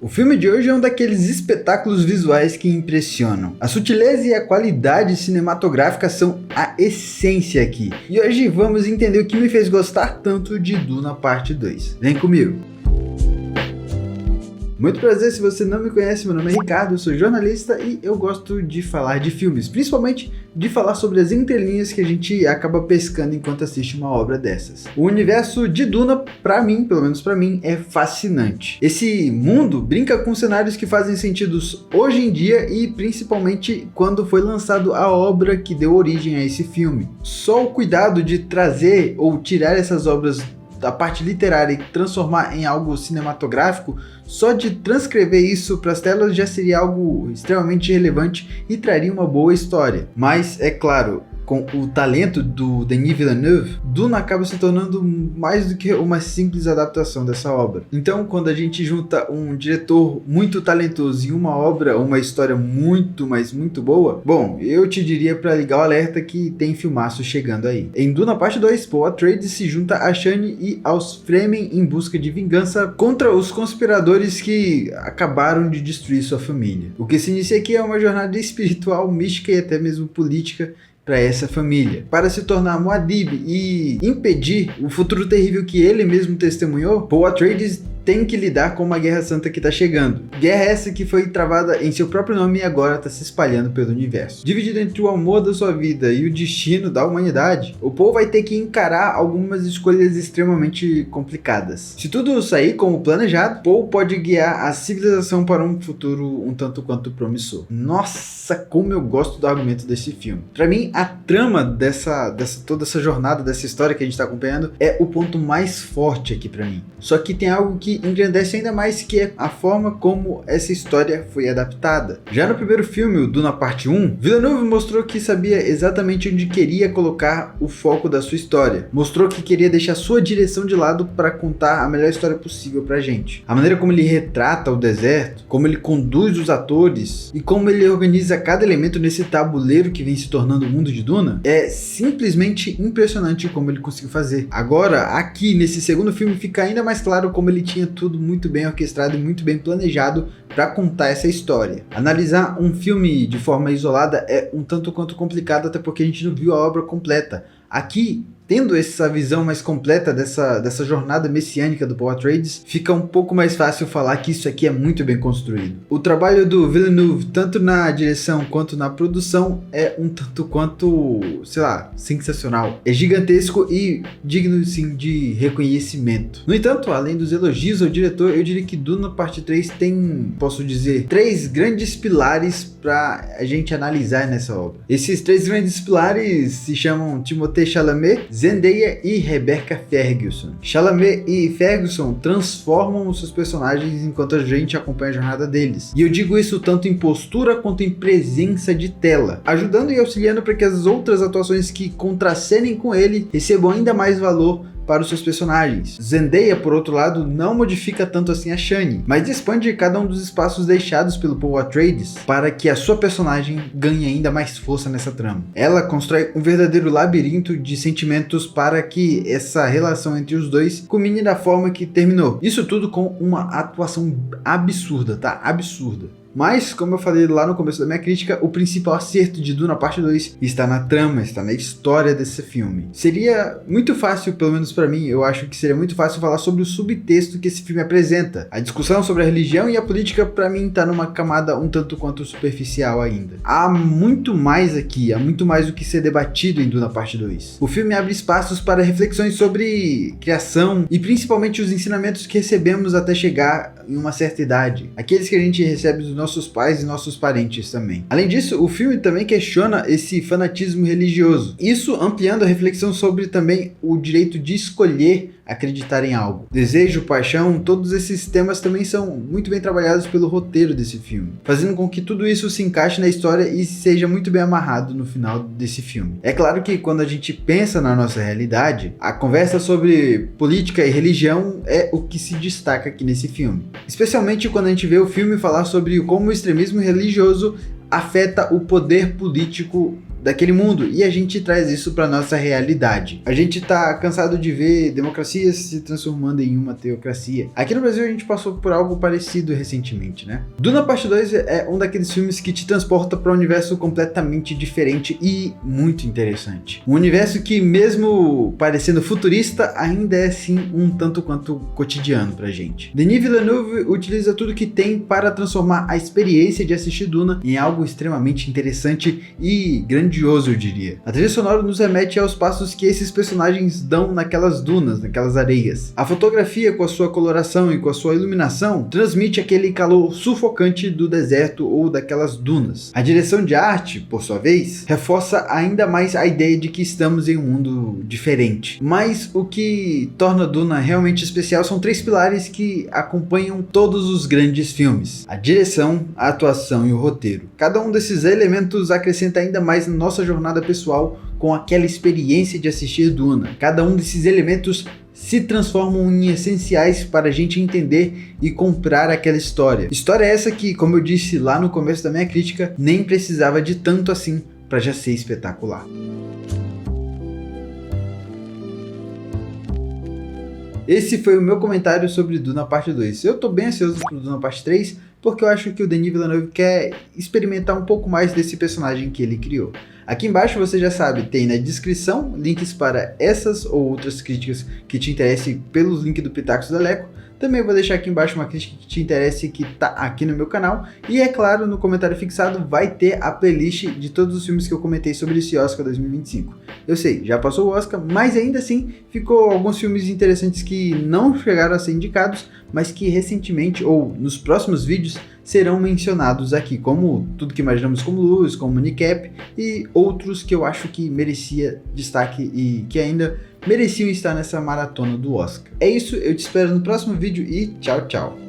O filme de hoje é um daqueles espetáculos visuais que impressionam. A sutileza e a qualidade cinematográfica são a essência aqui. E hoje vamos entender o que me fez gostar tanto de Duna Parte 2. Vem comigo! Muito prazer, se você não me conhece, meu nome é Ricardo, eu sou jornalista e eu gosto de falar de filmes, principalmente de falar sobre as entrelinhas que a gente acaba pescando enquanto assiste uma obra dessas. O universo de Duna, pra mim, pelo menos pra mim, é fascinante. Esse mundo brinca com cenários que fazem sentido hoje em dia e principalmente quando foi lançado a obra que deu origem a esse filme. Só o cuidado de trazer ou tirar essas obras da parte literária e transformar em algo cinematográfico, só de transcrever isso para as telas já seria algo extremamente relevante e traria uma boa história. Mas, é claro, com o talento do Denis Villeneuve, Duna acaba se tornando mais do que uma simples adaptação dessa obra. Então, quando a gente junta um diretor muito talentoso e uma obra, uma história muito, mas muito boa, bom, eu te diria para ligar o alerta que tem filmaço chegando aí. Em Duna Parte 2, Paul Atreides se junta a Chani e aos Fremen em busca de vingança contra os conspiradores que acabaram de destruir sua família. O que se inicia aqui é uma jornada espiritual, mística e até mesmo política para essa família. Para se tornar Muad'Dib e impedir o futuro terrível que ele mesmo testemunhou, Paul Atreides tem que lidar com uma guerra santa que está chegando. Guerra essa que foi travada em seu próprio nome e agora está se espalhando pelo universo. Dividido entre o amor da sua vida e o destino da humanidade, o Paul vai ter que encarar algumas escolhas extremamente complicadas. Se tudo sair como planejado, Paul pode guiar a civilização para um futuro um tanto quanto promissor. Nossa, como eu gosto do argumento desse filme. Para mim, a trama toda essa jornada, dessa história que a gente está acompanhando, é o ponto mais forte aqui para mim. Só que tem algo que engrandece ainda mais, que é a forma como essa história foi adaptada. Já no primeiro filme, o Duna Parte 1, Villeneuve mostrou que sabia exatamente onde queria colocar o foco da sua história. Mostrou que queria deixar sua direção de lado para contar a melhor história possível pra gente. A maneira como ele retrata o deserto, como ele conduz os atores e como ele organiza cada elemento nesse tabuleiro que vem se tornando o mundo de Duna, é simplesmente impressionante como ele conseguiu fazer. Agora, aqui nesse segundo filme, fica ainda mais claro como ele tinha tudo muito bem orquestrado e muito bem planejado para contar essa história. Analisar um filme de forma isolada é um tanto quanto complicado, até porque a gente não viu a obra completa. Aqui, tendo essa visão mais completa dessa jornada messiânica do Paul Atreides, fica um pouco mais fácil falar que isso aqui é muito bem construído. O trabalho do Villeneuve, tanto na direção quanto na produção, é um tanto quanto, sei lá, sensacional. É gigantesco e digno, sim, de reconhecimento. No entanto, além dos elogios ao diretor, eu diria que Duna Parte 3 tem, posso dizer, 3 grandes pilares para a gente analisar nessa obra. Esses 3 grandes pilares se chamam Timothée Chalamet, Zendaya e Rebecca Ferguson. Chalamet e Ferguson transformam os seus personagens enquanto a gente acompanha a jornada deles. E eu digo isso tanto em postura quanto em presença de tela, ajudando e auxiliando para que as outras atuações que contracenem com ele recebam ainda mais valor para os seus personagens. Zendaya, por outro lado, não modifica tanto assim a Chani, mas expande cada um dos espaços deixados pelo Paul Atreides para que a sua personagem ganhe ainda mais força nessa trama. Ela constrói um verdadeiro labirinto de sentimentos para que essa relação entre os dois culmine da forma que terminou. Isso tudo com uma atuação absurda, tá? Absurda. Mas, como eu falei lá no começo da minha crítica, o principal acerto de Duna Parte 2 está na trama, está na história desse filme. Seria muito fácil, pelo menos pra mim, eu acho que seria muito fácil falar sobre o subtexto que esse filme apresenta. A discussão sobre a religião e a política, pra mim, tá numa camada um tanto quanto superficial ainda. Há muito mais aqui, há muito mais do que ser debatido em Duna Parte 2. O filme abre espaços para reflexões sobre criação e principalmente os ensinamentos que recebemos até chegar em uma certa idade. Aqueles que a gente recebe dos nossos pais e nossos parentes também. Além disso, o filme também questiona esse fanatismo religioso. Isso ampliando a reflexão sobre também o direito de escolher acreditar em algo. Desejo, paixão, todos esses temas também são muito bem trabalhados pelo roteiro desse filme, fazendo com que tudo isso se encaixe na história e seja muito bem amarrado no final desse filme. É claro que quando a gente pensa na nossa realidade, a conversa sobre política e religião é o que se destaca aqui nesse filme. Especialmente quando a gente vê o filme falar sobre como o extremismo religioso afeta o poder político daquele mundo e a gente traz isso para nossa realidade. A gente tá cansado de ver democracias se transformando em uma teocracia. Aqui no Brasil a gente passou por algo parecido recentemente, né? Duna Parte 2 é um daqueles filmes que te transporta para um universo completamente diferente e muito interessante. Um universo que, mesmo parecendo futurista, ainda é sim um tanto quanto cotidiano pra gente. Denis Villeneuve utiliza tudo que tem para transformar a experiência de assistir Duna em algo extremamente interessante e grandioso, eu diria. A trilha sonora nos remete aos passos que esses personagens dão naquelas dunas, naquelas areias. A fotografia, com a sua coloração e com a sua iluminação, transmite aquele calor sufocante do deserto ou daquelas dunas. A direção de arte, por sua vez, reforça ainda mais a ideia de que estamos em um mundo diferente. Mas o que torna Duna realmente especial são 3 pilares que acompanham todos os grandes filmes: a direção, a atuação e o roteiro. Cada um desses elementos acrescenta ainda mais na nossa jornada pessoal com aquela experiência de assistir Duna. Cada um desses elementos se transformam em essenciais para a gente entender e comprar aquela história. História essa que, como eu disse lá no começo da minha crítica, nem precisava de tanto assim para já ser espetacular. Esse foi o meu comentário sobre Duna Parte 2. Eu tô bem ansioso pro Duna Parte 3, porque eu acho que o Denis Villeneuve quer experimentar um pouco mais desse personagem que ele criou. Aqui embaixo, você já sabe, tem na descrição links para essas ou outras críticas que te interessem pelos links do Pitacos da Leco. Também vou deixar aqui embaixo uma crítica que te interesse que tá aqui no meu canal. E é claro, no comentário fixado vai ter a playlist de todos os filmes que eu comentei sobre esse Oscar 2025. Eu sei, já passou o Oscar, mas ainda assim ficou alguns filmes interessantes que não chegaram a ser indicados, mas que recentemente ou nos próximos vídeos serão mencionados aqui, como Tudo que Imaginamos como Luz, como Unicap e outros que eu acho que merecia destaque e que ainda mereciam estar nessa maratona do Oscar. É isso, eu te espero no próximo vídeo e tchau, tchau!